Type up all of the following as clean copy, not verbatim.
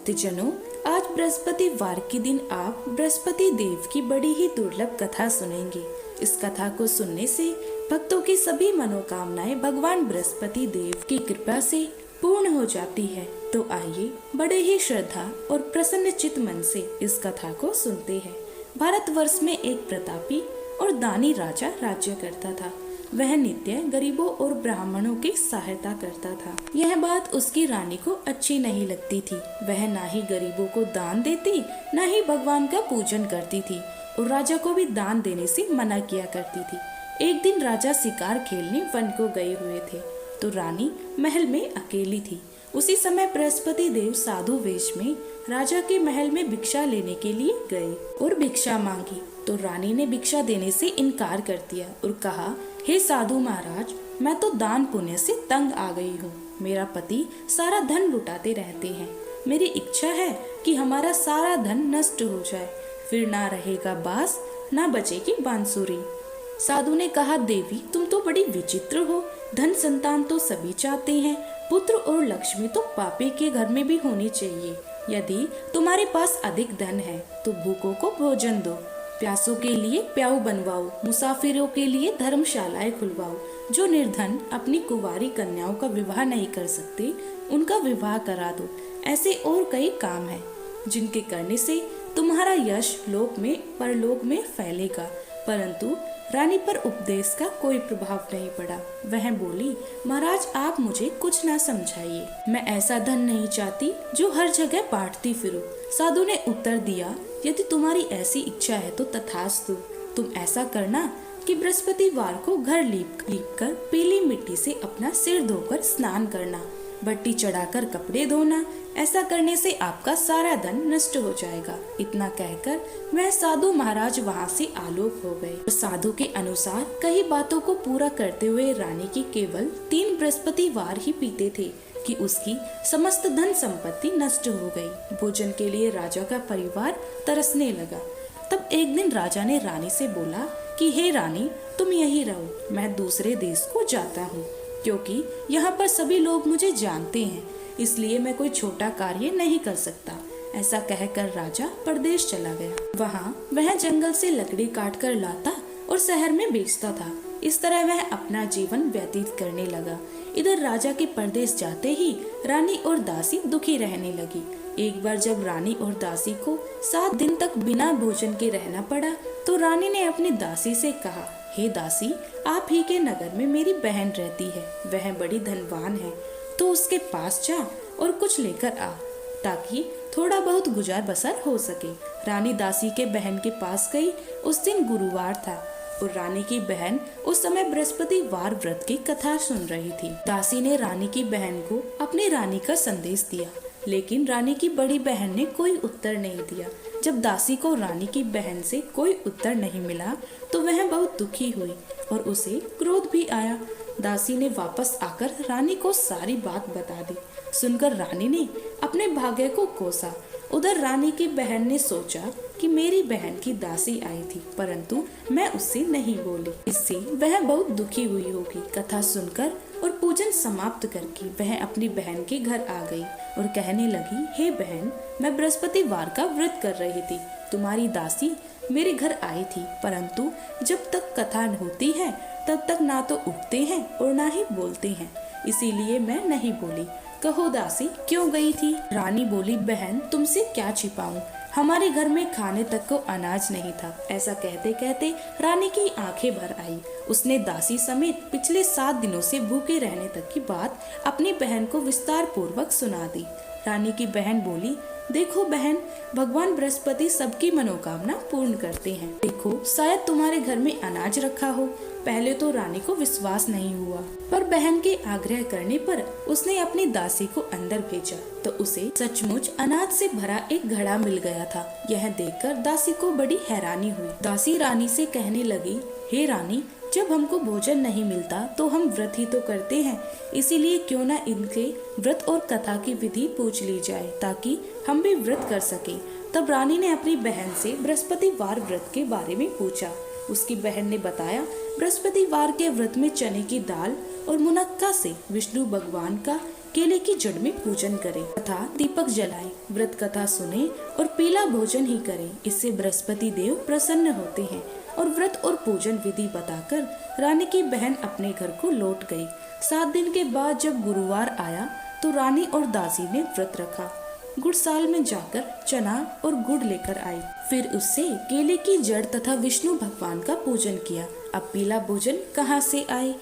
तो जनों, आज बृहस्पतिवार के दिन आप बृहस्पति देव की बड़ी ही दुर्लभ कथा सुनेंगे। इस कथा को सुनने से भक्तों की सभी मनोकामनाएं भगवान बृहस्पति देव की कृपा से पूर्ण हो जाती है। तो आइए बड़े ही श्रद्धा और प्रसन्न चित्त मन से इस कथा को सुनते हैं। भारतवर्ष में एक प्रतापी और दानी राजा राज्य करता था। वह नित्य गरीबों और ब्राह्मणों की सहायता करता था। यह बात उसकी रानी को अच्छी नहीं लगती थी। वह ना ही गरीबों को दान देती, ना ही भगवान का पूजन करती थी और राजा को भी दान देने से मना किया करती थी। एक दिन राजा शिकार खेलने वन को गए हुए थे तो रानी महल में अकेली थी। उसी समय बृहस्पति देव साधु वेश में राजा के महल में भिक्षा लेने के लिए गए और भिक्षा मांगी तो रानी ने भिक्षा देने से इनकार कर दिया और कहा, हे साधु महाराज, मैं तो दान पुण्य से तंग आ गई हूँ। मेरा पति सारा धन लुटाते रहते हैं। मेरी इच्छा है कि हमारा सारा धन नष्ट हो जाए, फिर ना रहेगा बांस, ना बचेगी बांसुरी। साधु ने कहा, देवी तुम तो बड़ी विचित्र हो। धन संतान तो सभी चाहते हैं, पुत्र और लक्ष्मी तो पापी के घर में भी होनी चाहिए। यदि तुम्हारे पास अधिक धन है तो भूखों को भोजन दो, प्यासों के लिए प्याऊ बनवाओ, मुसाफिरों के लिए धर्मशालाएं खुलवाओ। जो निर्धन अपनी कुंवारी कन्याओं का विवाह नहीं कर सकते, उनका विवाह करा दो। ऐसे और कई काम हैं जिनके करने से तुम्हारा यश लोक में परलोक में फैलेगा। परंतु रानी पर उपदेश का कोई प्रभाव नहीं पड़ा। वह बोली, महाराज आप मुझे कुछ ना समझाइए, मैं ऐसा धन नहीं चाहती जो हर जगह बांटती फिरूं। साधु ने उत्तर दिया, यदि तुम्हारी ऐसी इच्छा है तो तथास्तु। तुम ऐसा करना कि बृहस्पतिवार को घर लीप कर पीली मिट्टी से अपना सिर धोकर स्नान करना, भट्टी चढ़ाकर कपड़े धोना। ऐसा करने से आपका सारा धन नष्ट हो जाएगा। इतना कहकर वह साधु महाराज वहाँ से आलोक हो गए। साधु के अनुसार कई बातों को पूरा करते हुए रानी की केवल 3 बृहस्पतिवार ही बीते थे कि उसकी समस्त धन संपत्ति नष्ट हो गई। भोजन के लिए राजा का परिवार तरसने लगा। तब एक दिन राजा ने रानी से बोला कि हे रानी, तुम यहीं रहो, मैं दूसरे देश को जाता हूँ, क्योंकि यहाँ पर सभी लोग मुझे जानते हैं, इसलिए मैं कोई छोटा कार्य नहीं कर सकता। ऐसा कहकर राजा परदेश चला गया। वहाँ वह जंगल से लकड़ी काट कर लाता और शहर में बेचता था। इस तरह वह अपना जीवन व्यतीत करने लगा। इधर राजा के परदेश जाते ही रानी और दासी दुखी रहने लगी। एक बार जब रानी और दासी को 7 दिन तक बिना भोजन के रहना पड़ा तो रानी ने अपनी दासी से कहा, हे दासी, आप ही के नगर में मेरी बहन रहती है, वह बड़ी धनवान है, तो उसके पास जा और कुछ लेकर आ ताकि थोड़ा बहुत गुजार बसर हो सके। रानी दासी के बहन के पास गई। उस दिन गुरुवार था और रानी की बहन उस समय बृहस्पतिवार व्रत की कथा सुन रही थी। दासी ने रानी की बहन को अपनी रानी का संदेश दिया, लेकिन रानी की बड़ी बहन ने कोई उत्तर नहीं दिया। जब दासी को रानी की बहन से कोई उत्तर नहीं मिला तो वह बहुत दुखी हुई और उसे क्रोध भी आया। दासी ने वापस आकर रानी को सारी बात बता दी। सुनकर रानी ने अपने भाग्य को कोसा। उधर रानी की बहन ने सोचा कि मेरी बहन की दासी आई थी, परंतु मैं उससे नहीं बोली, इससे वह बहुत दुखी हुई होगी। कथा सुनकर और पूजन समाप्त करके वह अपनी बहन के घर आ गई और कहने लगी, हे बहन, मैं बृहस्पतिवार का व्रत कर रही थी। तुम्हारी दासी मेरे घर आई थी, परंतु जब तक कथा होती है तब तक ना तो उठते हैं और ना ही बोलते हैं, इसीलिए मैं नहीं बोली। कहो दासी, क्यों गई थी? रानी बोली, बहन तुमसे क्या छिपाऊं, हमारे घर में खाने तक को अनाज नहीं था। ऐसा कहते कहते रानी की आंखें भर आई। उसने दासी समेत पिछले 7 दिनों से भूखे रहने तक की बात अपनी बहन को विस्तार पूर्वक सुना दी। रानी की बहन बोली, देखो बहन, भगवान बृहस्पति सबकी मनोकामना पूर्ण करते हैं। देखो, शायद तुम्हारे घर में अनाज रखा हो। पहले तो रानी को विश्वास नहीं हुआ, पर बहन के आग्रह करने पर उसने अपनी दासी को अंदर भेजा तो उसे सचमुच अनाज से भरा एक घड़ा मिल गया था। यह देखकर दासी को बड़ी हैरानी हुई। दासी रानी से कहने लगी, हे रानी, जब हमको भोजन नहीं मिलता तो हम व्रत ही तो करते हैं, इसीलिए क्यों ना इनके व्रत और कथा की विधि पूछ ली जाए ताकि हम भी व्रत कर सके। तब रानी ने अपनी बहन से बृहस्पतिवार व्रत के बारे में पूछा। उसकी बहन ने बताया, बृहस्पतिवार के व्रत में चने की दाल और मुनक्का से विष्णु भगवान का केले की जड़ में पूजन करे तथा दीपक जलाए, व्रत कथा सुने और पीला भोजन ही करे। इससे बृहस्पति देव प्रसन्न होते हैं। और व्रत और पूजन विधि बताकर रानी की बहन अपने घर को लौट गई। 7 दिन के बाद जब गुरुवार आया तो रानी और दासी ने व्रत रखा। गुड़साल में जाकर चना और गुड़ लेकर आई। फिर उससे केले की जड़ तथा विष्णु भगवान का पूजन किया। अब पीला भोजन कहाँ से आए,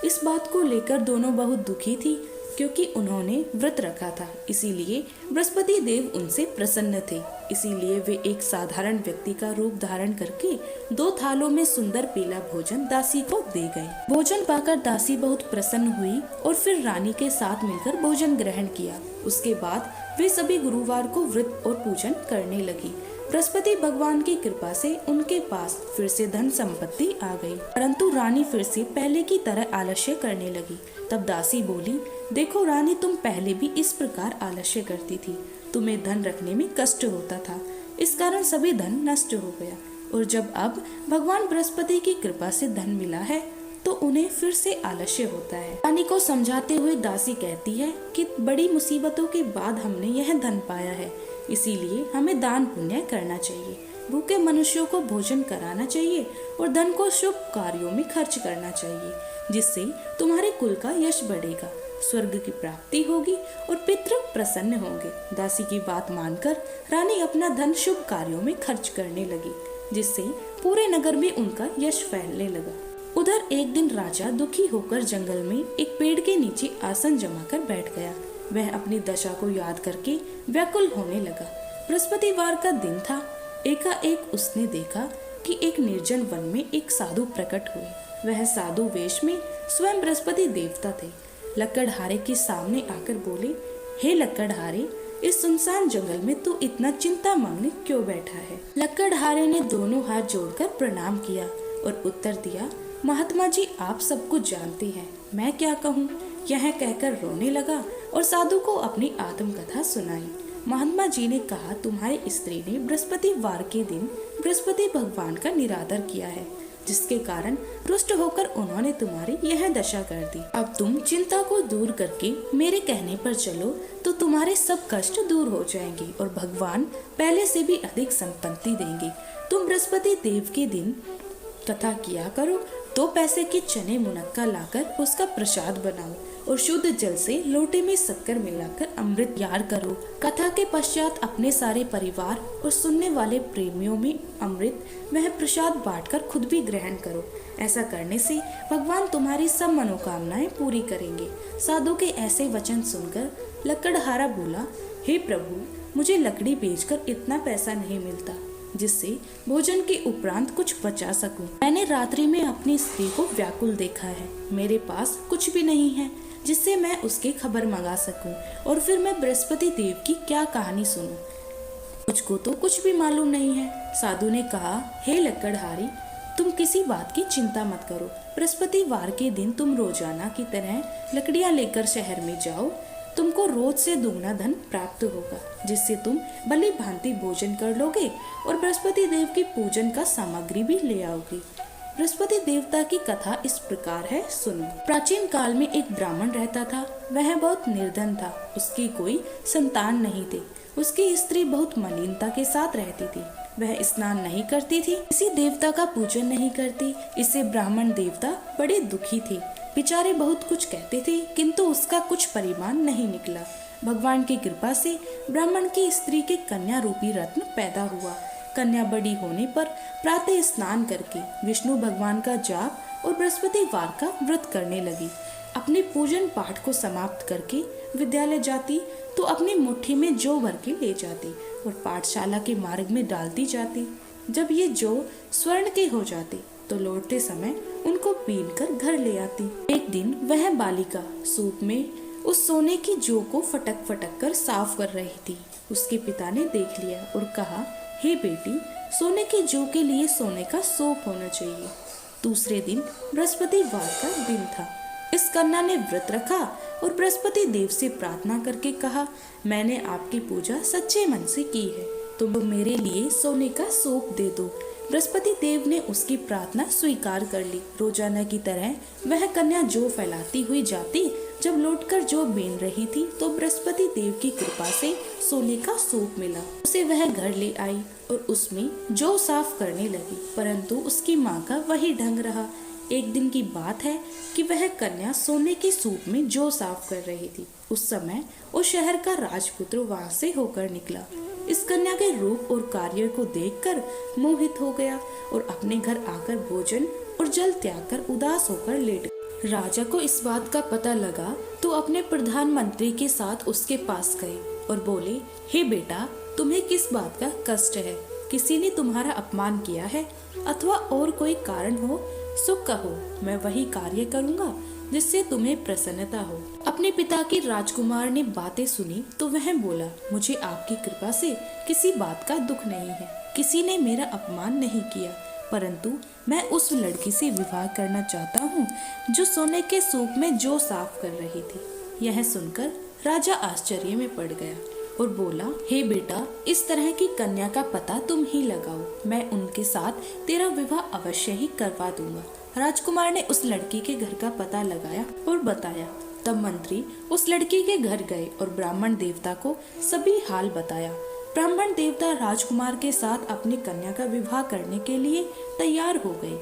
इस बात को लेकर दोनों बहुत दुखी थी, क्योंकि उन्होंने व्रत रखा था। इसीलिए बृहस्पति देव उनसे प्रसन्न थे। इसीलिए वे एक साधारण व्यक्ति का रूप धारण करके 2 थालों में सुंदर पीला भोजन दासी को दे गए। भोजन पाकर दासी बहुत प्रसन्न हुई और फिर रानी के साथ मिलकर भोजन ग्रहण किया। उसके बाद वे सभी गुरुवार को व्रत और पूजन करने लगी। बृहस्पति भगवान की कृपा से उनके पास फिर से धन संपत्ति आ गई, परंतु रानी फिर से पहले की तरह आलस्य करने लगी। तब दासी बोली, देखो रानी, तुम पहले भी इस प्रकार आलस्य करती थी। तुम्हें धन रखने में कष्ट होता था, इस कारण सभी धन नष्ट हो गया। और जब अब भगवान बृहस्पति की कृपा से धन मिला है तो उन्हें फिर से आलस्य होता है। रानी को समझाते हुए दासी कहती है कि बड़ी मुसीबतों के बाद हमने यह धन पाया है, इसीलिए हमें दान पुण्य करना चाहिए, भूखे मनुष्यों को भोजन कराना चाहिए और धन को शुभ कार्यों में खर्च करना चाहिए, जिससे तुम्हारे कुल का यश बढ़ेगा, स्वर्ग की प्राप्ति होगी और पितृ प्रसन्न होंगे। दासी की बात मानकर रानी अपना धन शुभ कार्यों में खर्च करने लगी, जिससे पूरे नगर में उनका यश फैलने लगा। उधर एक दिन राजा दुखी होकर जंगल में एक पेड़ के नीचे आसन जमाकर बैठ गया। वह अपनी दशा को याद करके व्याकुल होने लगा। बृहस्पतिवार का दिन था। एकाएक उसने देखा कि एक निर्जन वन में एक साधु प्रकट हुए। वह साधु वेश में स्वयं बृहस्पति देवता थे। लकड़हारे के सामने आकर बोले, हे लकड़हारे, इस सुनसान जंगल में तू इतना चिंता मग्न क्यों बैठा है? लकड़हारे ने दोनों हाथ जोड़कर प्रणाम किया और उत्तर दिया, महात्मा जी, आप सब कुछ जानते हैं, मैं क्या कहूँ? यह कहकर रोने लगा और साधु को अपनी आत्मकथा सुनाई। महात्मा जी ने कहा, तुम्हारी स्त्री ने बृहस्पतिवार के दिन बृहस्पति भगवान का निरादर किया है, जिसके कारण रुष्ट होकर उन्होंने तुम्हारी यह दशा कर दी। अब तुम चिंता को दूर करके मेरे कहने पर चलो तो तुम्हारे सब कष्ट दूर हो जाएंगे और भगवान पहले से भी अधिक संपत्ति देंगे। तुम बृहस्पति देव के दिन कथा किया करो, 2 पैसे के चने मुनक्का लाकर उसका प्रसाद बनाओ और शुद्ध जल से लोटे में शक्कर मिलाकर अमृत तैयार करो। कथा के पश्चात अपने सारे परिवार और सुनने वाले प्रेमियों में अमृत वह प्रसाद बांटकर खुद भी ग्रहण करो। ऐसा करने से भगवान तुम्हारी सब मनोकामनाएं पूरी करेंगे। साधु के ऐसे वचन सुनकर लकड़हारा बोला, हे प्रभु, मुझे लकड़ी बेचकर इतना पैसा नहीं मिलता जिससे भोजन के उपरांत कुछ बचा सकूं। मैंने रात्रि में अपनी स्त्री को व्याकुल देखा है। मेरे पास कुछ भी नहीं है जिससे मैं उसकी खबर मंगा सकूं और फिर मैं बृहस्पति देव की क्या कहानी सुनूं। मुझको तो कुछ भी मालूम नहीं है। साधु ने कहा, हे लकड़हारी, तुम किसी बात की चिंता मत करो। बृहस्पतिवार के दिन तुम रोजाना की तरह लकड़ियां लेकर शहर में जाओ। तुमको रोज से दुगना धन प्राप्त होगा, जिससे तुम भली भांति भोजन कर लोगे और बृहस्पति देव की पूजन का सामग्री भी ले आओगे। बृहस्पति देवता की कथा इस प्रकार है, सुनो। प्राचीन काल में एक ब्राह्मण रहता था। वह बहुत निर्धन था। उसकी कोई संतान नहीं थी। उसकी स्त्री बहुत मलिनता के साथ रहती थी। वह स्नान नहीं करती थी, किसी देवता का पूजन नहीं करती। इससे ब्राह्मण देवता बड़े दुखी थे। बेचारे बहुत कुछ कहते थे, किंतु उसका कुछ परिमाण नहीं निकला। भगवान की कृपा से ब्राह्मण की स्त्री के कन्या रूपी रत्न पैदा हुआ। कन्या बड़ी होने पर प्रातः स्नान करके विष्णु भगवान का जाप और बृहस्पतिवार का व्रत करने लगी। अपने पूजन पाठ को समाप्त करके विद्यालय जाती तो अपनी मुट्ठी में जौ भर के ले जाती और पाठशाला के मार्ग में डालती जाती। जब ये जौ स्वर्ण के हो जाते तो लौटते समय उनको पीन कर घर ले आती। एक दिन वह बालिका सूप में उस सोने की जौ को फटक फटक कर साफ कर रही थी। उसके पिता ने देख लिया और कहा, हे बेटी, सोने की जौ के लिए सोने का सूप होना चाहिए। दूसरे दिन बृहस्पतिवार का दिन था। इस कन्या ने व्रत रखा और बृहस्पति देव से प्रार्थना करके कहा, मैंने आपकी पूजा सच्चे मन से की है, तुम मेरे लिए सोने का सूप दे दो। बृहस्पति देव ने उसकी प्रार्थना स्वीकार कर ली। रोजाना की तरह वह कन्या जौ फैलाती हुई जाती जब लौटकर जो बीन रही थी तो बृहस्पति देव की कृपा से सोने का सूप मिला। उसे वह घर ले आई और उसमें जौ साफ करने लगी, परंतु उसकी माँ का वही ढंग रहा। एक दिन की बात है कि वह कन्या सोने के सूप में जौ साफ कर रही थी। उस समय उस शहर का राजपुत्र वहां से होकर निकला। इस कन्या के रूप और कार्य को देखकर मोहित हो गया और अपने घर आकर भोजन और जल त्याग कर उदास होकर लेट गया। राजा को इस बात का पता लगा तो अपने प्रधानमंत्री के साथ उसके पास गए और बोले, हे बेटा, तुम्हें किस बात का कष्ट है? किसी ने तुम्हारा अपमान किया है अथवा और कोई कारण हो सो कहो, मैं वही कार्य करूँगा जिससे तुम्हें प्रसन्नता हो। अपने पिता की राजकुमार ने बातें सुनी तो वह बोला, मुझे आपकी कृपा से किसी बात का दुख नहीं है। किसी ने मेरा अपमान नहीं किया, परंतु मैं उस लड़की से विवाह करना चाहता हूँ जो सोने के सूप में जौ साफ कर रही थी। यह सुनकर राजा आश्चर्य में पड़ गया और बोला, हे बेटा, इस तरह की कन्या का पता तुम ही लगाओ, मैं उनके साथ तेरा विवाह अवश्य ही करवा दूंगा। राजकुमार ने उस लड़की के घर का पता लगाया और बताया। तब मंत्री उस लड़की के घर गए और ब्राह्मण देवता को सभी हाल बताया। ब्राह्मण देवता राजकुमार के साथ अपनी कन्या का विवाह करने के लिए तैयार हो गए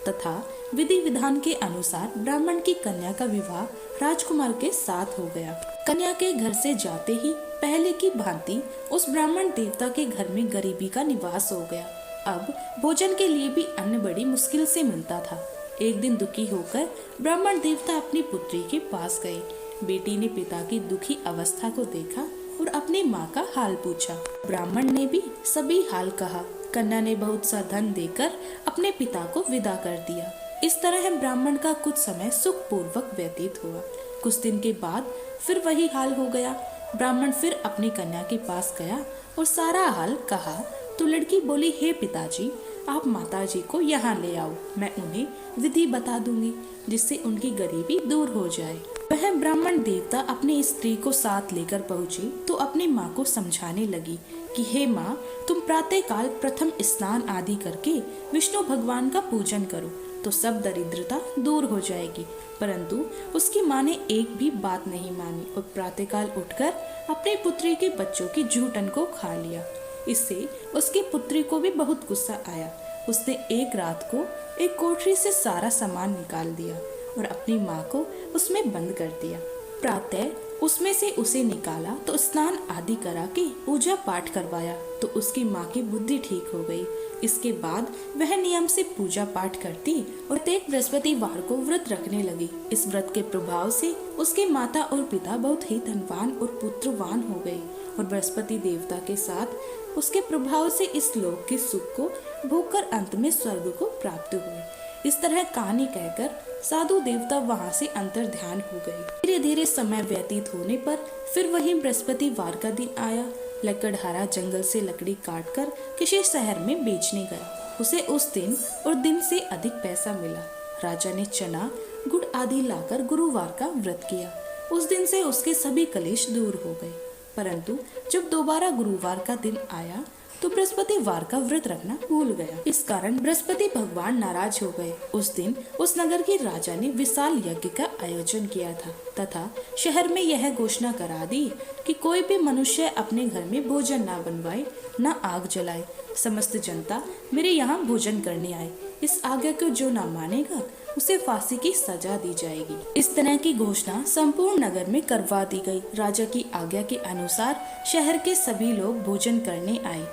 तथा विधि विधान के अनुसार ब्राह्मण की कन्या का विवाह राजकुमार के साथ हो गया। कन्या के घर से जाते ही पहले की भांति उस ब्राह्मण देवता के घर में गरीबी का निवास हो गया। अब भोजन के लिए भी अन्न बड़ी मुश्किल से मिलता था। एक दिन दुखी होकर ब्राह्मण देवता अपनी पुत्री के पास गए। बेटी ने पिता की दुखी अवस्था को देखा और अपनी माँ का हाल पूछा। ब्राह्मण ने भी सभी हाल कहा। कन्या ने बहुत सा धन देकर अपने पिता को विदा कर दिया। इस तरह ब्राह्मण का कुछ समय सुख पूर्वक व्यतीत हुआ। कुछ दिन के बाद फिर वही हाल हो गया। ब्राह्मण फिर अपनी कन्या के पास गया और सारा हाल कहा तो लड़की बोली, हे पिताजी, आप माताजी को यहाँ ले आओ, मैं उन्हें विधि बता दूंगी जिससे उनकी गरीबी दूर हो जाए। वह ब्राह्मण देवता अपनी स्त्री को साथ लेकर पहुंची तो अपनी माँ को समझाने लगी कि हे माँ, तुम प्रातः काल प्रथम स्नान आदि करके विष्णु भगवान का पूजन करो तो सब दरिद्रता दूर हो जाएगी। परंतु उसकी माँ ने एक भी बात नहीं मानी और प्रातःकाल उठकर अपनी पुत्री के बच्चों की जूठन को खा लिया। इससे उसकी पुत्री को भी बहुत गुस्सा आया। उसने एक रात को एक कोठरी से सारा सामान निकाल दिया और अपनी माँ को उसमें बंद कर दिया। प्रातः उसमें से उसे निकाला तो स्नान आदि करा के पूजा पाठ करवाया तो उसकी माँ की बुद्धि ठीक हो गई। इसके बाद वह नियम से पूजा पाठ करती और प्रत्येक बृहस्पतिवार को व्रत रखने लगी। इस व्रत के प्रभाव से उसके माता और पिता बहुत ही धनवान और पुत्रवान हो गए और बृहस्पति देवता के साथ उसके प्रभाव से इस लोक के सुख को भोगकर अंत में स्वर्ग को प्राप्त हुए। इस तरह कहानी कहकर साधु देवता वहां से अंतर ध्यान हो गए। धीरे धीरे समय व्यतीत होने पर फिर वही बृहस्पतिवार का दिन आया। लकड़हारा जंगल से लकड़ी काटकर किसी शहर में बेचने गया। उसे उस दिन और दिन से अधिक पैसा मिला। राजा ने चना गुड़ आदि लाकर गुरुवार का व्रत किया। उस दिन से उसके सभी कलेश दूर हो गए। परंतु जब दोबारा गुरुवार का दिन आया तो बृहस्पतिवार का व्रत रखना भूल गया। इस कारण बृहस्पति भगवान नाराज हो गए। उस दिन उस नगर के राजा ने विशाल यज्ञ का आयोजन किया था तथा शहर में यह घोषणा करा दी कि कोई भी मनुष्य अपने घर में भोजन ना बनवाए, ना आग जलाए। समस्त जनता मेरे यहाँ भोजन करने आए। इस आज्ञा को जो न मानेगा उसे फांसी की सजा दी जाएगी। इस तरह की घोषणा संपूर्ण नगर में करवा दी गई। राजा की आज्ञा के अनुसार शहर के सभी लोग भोजन करने आए,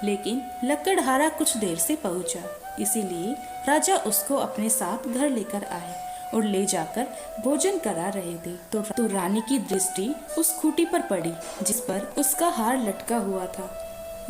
लेकिन लकड़हारा कुछ देर से पहुंचा। इसीलिए राजा उसको अपने साथ घर लेकर आए और ले जाकर भोजन करा रहे थे तो रानी की दृष्टि उस खूंटी पर पड़ी जिस पर उसका हार लटका हुआ था।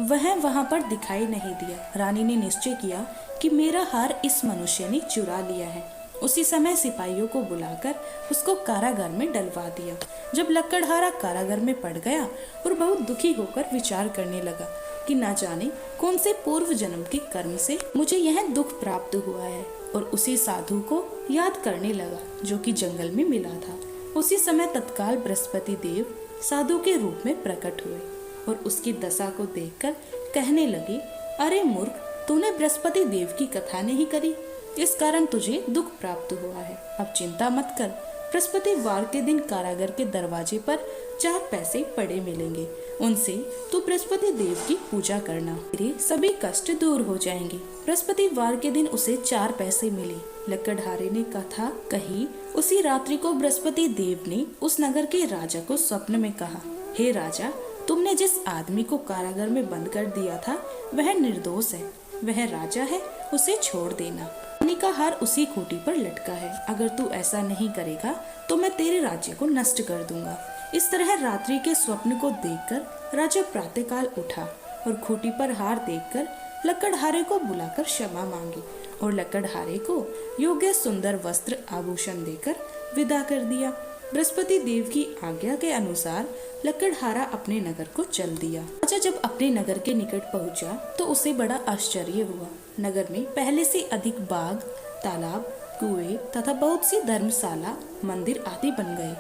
वह वहां पर दिखाई नहीं दिया। रानी ने निश्चय किया कि मेरा हार इस मनुष्य ने चुरा लिया है। उसी समय सिपाहियों को बुलाकर उसको कारागार में डलवा दिया। जब लकड़हारा कारागार में पड़ गया और बहुत दुखी होकर विचार करने लगा कि न जाने कौन से पूर्व जन्म के कर्म से मुझे यह दुख प्राप्त हुआ है, और उसी साधु को याद करने लगा जो कि जंगल में मिला था। उसी समय तत्काल बृहस्पति देव साधु के रूप में प्रकट हुए और उसकी दशा को देखकर कहने लगे, अरे मूर्ख, तूने बृहस्पति देव की कथा नहीं करी, इस कारण तुझे दुख प्राप्त हुआ है। अब चिंता मत कर, बृहस्पतिवार के दिन कारागार के दरवाजे पर 4 पैसे पड़े मिलेंगे। उनसे तू बृहस्पति देव की पूजा करना, तेरे सभी कष्ट दूर हो जाएंगे। बृहस्पतिवार के दिन उसे 4 पैसे मिले। लकड़हारे ने कथा कही। उसी रात्रि को बृहस्पति देव ने उस नगर के राजा को स्वप्न में कहा, हे राजा, तुमने जिस आदमी को कारागार में बंद कर दिया था वह निर्दोष है, वह राजा है, उसे छोड़ देना। रानी का हार उसी खूंटी पर लटका है। अगर तू ऐसा नहीं करेगा तो मैं तेरे राज्य को नष्ट कर दूंगा। इस तरह रात्रि के स्वप्न को देखकर राजा प्रातःकाल उठा और खूंटी पर हार देखकर लकड़हारे को बुलाकर क्षमा मांगी और लकड़हारे को योग्य सुंदर वस्त्र आभूषण देकर विदा कर दिया। बृहस्पति देव की आज्ञा के अनुसार लकड़हारा अपने नगर को चल दिया। राजा जब अपने नगर के निकट पहुंचा तो उसे बड़ा आश्चर्य हुआ। नगर में पहले से अधिक बाग, तालाब, कुएं तथा बहुत सी धर्मशाला, मंदिर आदि बन गए।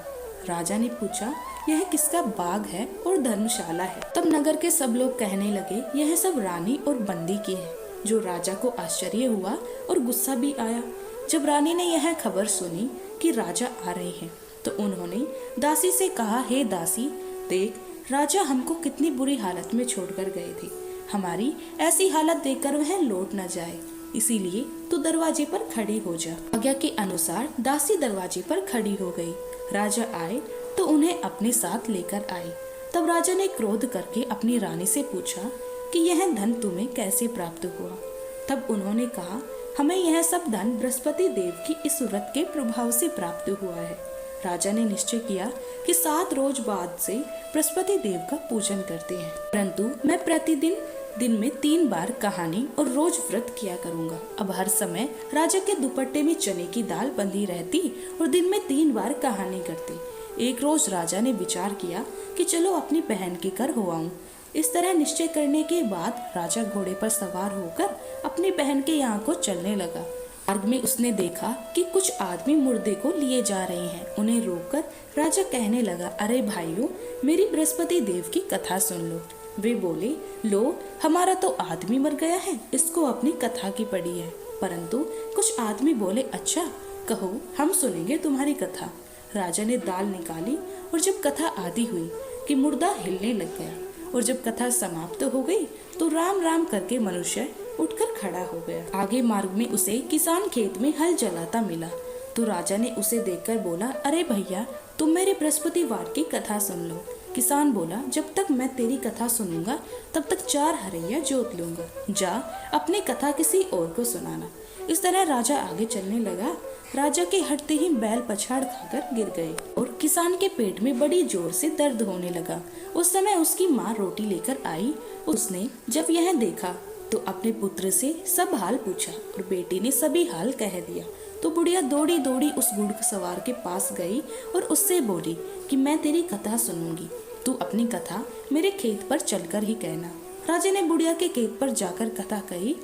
राजा ने पूछा, यह किसका बाग है और धर्मशाला है? तब नगर के सब लोग कहने लगे, यह सब रानी और बंदी के हैं। जो राजा को आश्चर्य हुआ और गुस्सा भी आया। जब रानी ने यह खबर सुनी कि राजा आ रहे हैं तो उन्होंने दासी से कहा, हे दासी, देख, राजा हमको कितनी बुरी हालत में छोड़कर गए थे। हमारी ऐसी हालत देखकर वह लौट न जाए, इसीलिए तू दरवाजे पर खड़ी हो जा। आज्ञा के अनुसार दासी दरवाजे पर खड़ी हो गई। राजा आए तो उन्हें अपने साथ लेकर आए। तब राजा ने क्रोध करके अपनी रानी से पूछा कि यह धन तुम्हें कैसे प्राप्त हुआ? तब उन्होंने कहा, हमें यह सब धन बृहस्पति देव की इस व्रत के प्रभाव से प्राप्त हुआ है। राजा ने निश्चय किया कि 7 रोज बाद से बृहस्पति देव का पूजन करते हैं, परंतु मैं प्रतिदिन दिन में 3 बार कहानी और रोज व्रत किया करूंगा। अब हर समय राजा के दुपट्टे में चने की दाल बंधी रहती और दिन में 3 बार कहानी करते। एक रोज राजा ने विचार किया कि चलो अपनी बहन के घर हो आऊं। इस तरह निश्चय करने के बाद राजा घोड़े पर सवार होकर अपनी बहन के यहाँ को चलने लगा। मार्ग में उसने देखा कि कुछ आदमी मुर्दे को लिए जा रहे हैं। उन्हें रोककर राजा कहने लगा, अरे भाइयों, मेरी बृहस्पति देव की कथा सुन लो। वे बोले, लो, हमारा तो आदमी मर गया है, इसको अपनी कथा की पड़ी है। परंतु कुछ आदमी बोले, अच्छा, कहो, हम सुनेंगे तुम्हारी कथा। राजा ने दाल निकाली और जब कथा आधी हुई कि मुर्दा हिलने लग गया और जब कथा समाप्त हो गई तो राम राम करके मनुष्य उठकर खड़ा हो गया। आगे मार्ग में उसे किसान खेत में हल चलाता मिला तो राजा ने उसे देखकर बोला, अरे भैया, तुम मेरे बृहस्पतिवार की कथा सुन लो। किसान बोला, जब तक मैं तेरी कथा सुनूंगा तब तक 4 हरैया जोत लूंगा। जा, अपनी कथा किसी और को सुनाना। इस तरह राजा आगे चलने लगा। राजा के हटते ही बैल पछाड़ खाकर गिर गए और किसान के पेट में बड़ी जोर से दर्द होने लगा। उस समय उसकी माँ रोटी लेकर आई। उसने जब यह देखा तो अपने पुत्र से सब हाल पूछा और बेटी ने सभी हाल कह दिया। तो बुढ़िया दौड़ी दौड़ी उस घुड़सवार के पास गई और उससे बोली कि मैं तेरी कथा सुनूंगी, तू अपनी कथा मेरे खेत पर चलकर ही कहना। राजा ने बुढ़िया के खेत पर जाकर कथा कही,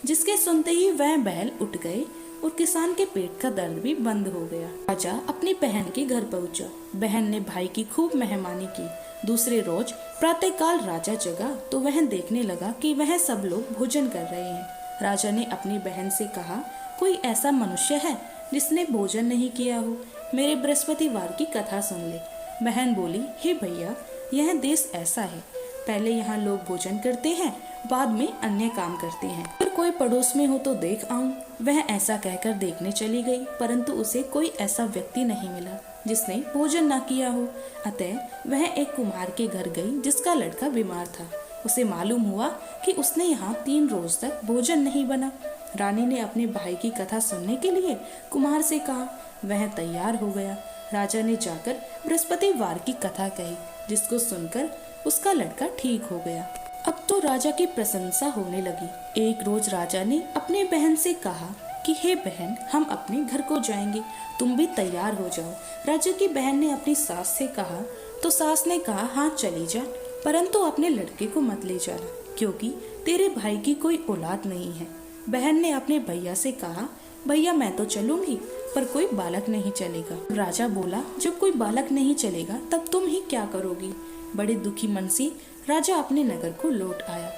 जिसके सुनते ही वह बैल उठ गए और किसान के पेट का दर्द भी बंद हो गया। राजा अपनी बहन के घर पहुंचा। बहन ने भाई की खूब मेहमानी की। दूसरे रोज प्रातःकाल राजा जगा तो वह देखने लगा कि वह सब लोग भोजन कर रहे हैं। राजा ने अपनी बहन से कहा, कोई ऐसा मनुष्य है जिसने भोजन नहीं किया हो? मेरे बृहस्पतिवार की कथा सुन ले। बहन बोली, हे भैया, यह देश ऐसा है, पहले यहाँ लोग भोजन करते हैं, बाद में अन्य काम करते हैं। फिर कोई पड़ोस में हो तो देख आऊं। वह ऐसा कहकर देखने चली गई, परंतु उसे कोई ऐसा व्यक्ति नहीं मिला जिसने भोजन न किया हो। अतः वह एक कुम्हार के घर गई जिसका लड़का बीमार था। उसे मालूम हुआ कि उसने यहाँ 3 रोज तक भोजन नहीं बना। रानी ने अपने भाई की कथा सुनने के लिए कुम्हार से कहा। वह तैयार हो गया। राजा ने जाकर बृहस्पतिवार की कथा कही, जिसको सुनकर उसका लड़का ठीक हो गया। अब तो राजा की प्रशंसा होने लगी। एक रोज राजा ने अपनी बहन से कहा कि हे बहन, हम अपने घर को जाएंगे, तुम भी तैयार हो जाओ। राजा की बहन ने अपनी सास से कहा तो सास ने कहा, हाँ चली जा, परंतु अपने लड़के को मत ले जाना, क्योंकि तेरे भाई की कोई औलाद नहीं है। बहन ने अपने भैया से कहा, भैया मैं तो चलूंगी, पर कोई बालक नहीं चलेगा। राजा बोला, जब कोई बालक नहीं चलेगा तब तुम ही क्या करोगी? बड़े दुखी मन से राजा अपने नगर को लौट आया।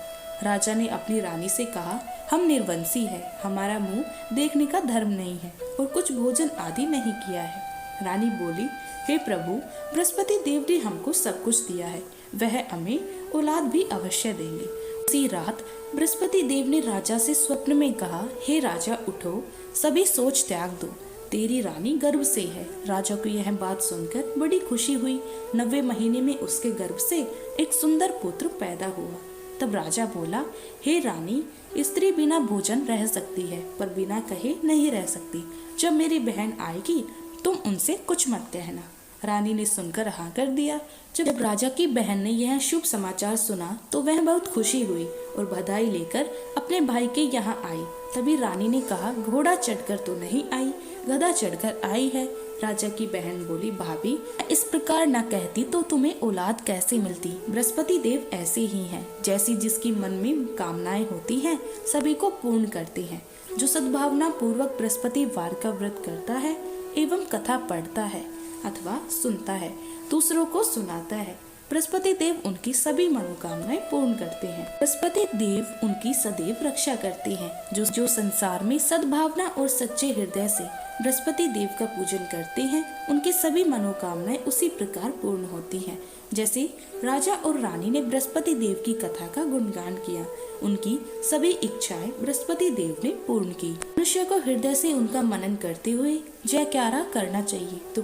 राजा ने अपनी रानी से कहा, हम निर्वंशी है, हमारा मुंह देखने का धर्म नहीं है और कुछ भोजन आदि नहीं किया है। रानी बोली, हे प्रभु, बृहस्पति देव ने हमको सब कुछ दिया है, वह हमें औलाद भी अवश्य देंगे। उसी रात बृहस्पति देव ने राजा से स्वप्न में कहा, हे राजा उठो, सभी सोच त्याग दो, तेरी रानी गर्भ से है। राजा को यह बात सुनकर बड़ी खुशी हुई। 90 महीने में उसके गर्भ से एक सुंदर पुत्र पैदा हुआ। तब राजा बोला, हे रानी, स्त्री बिना भोजन रह सकती है, पर बिना कहे नहीं रह सकती। जब मेरी बहन आएगी तुम उनसे कुछ मत कहना। रानी ने सुनकर हाँ कर दिया। जब राजा की बहन ने यह शुभ समाचार सुना तो वह बहुत खुशी हुई और बधाई लेकर अपने भाई के यहाँ आई। तभी रानी ने कहा, घोड़ा चढ़कर तो नहीं आई, गधा चढ़कर आई है। राजा की बहन बोली, भाभी, इस प्रकार न कहती तो तुम्हें औलाद कैसे मिलती। बृहस्पति देव ऐसे ही हैं, जैसी जिसकी मन में कामनाएं होती हैं सभी को पूर्ण करते हैं। जो सद्भावना पूर्वक बृहस्पति वार का व्रत करता है एवं कथा पढ़ता है अथवा सुनता है, दूसरों को सुनाता है, बृहस्पति देव उनकी सभी मनोकामनाएं पूर्ण करते हैं। बृहस्पति देव उनकी सदैव रक्षा करते हैं। जो संसार में सद्भावना और सच्चे हृदय से बृहस्पति देव का पूजन करते हैं, उनकी सभी मनोकामनाएं उसी प्रकार पूर्ण होती हैं। जैसे राजा और रानी ने बृहस्पति देव की कथा का गुणगान किया, उनकी सभी इच्छाएं बृहस्पति देव ने पूर्ण की। मनुष्य को हृदय से उनका मनन करते हुए जयकारा करना चाहिए। तो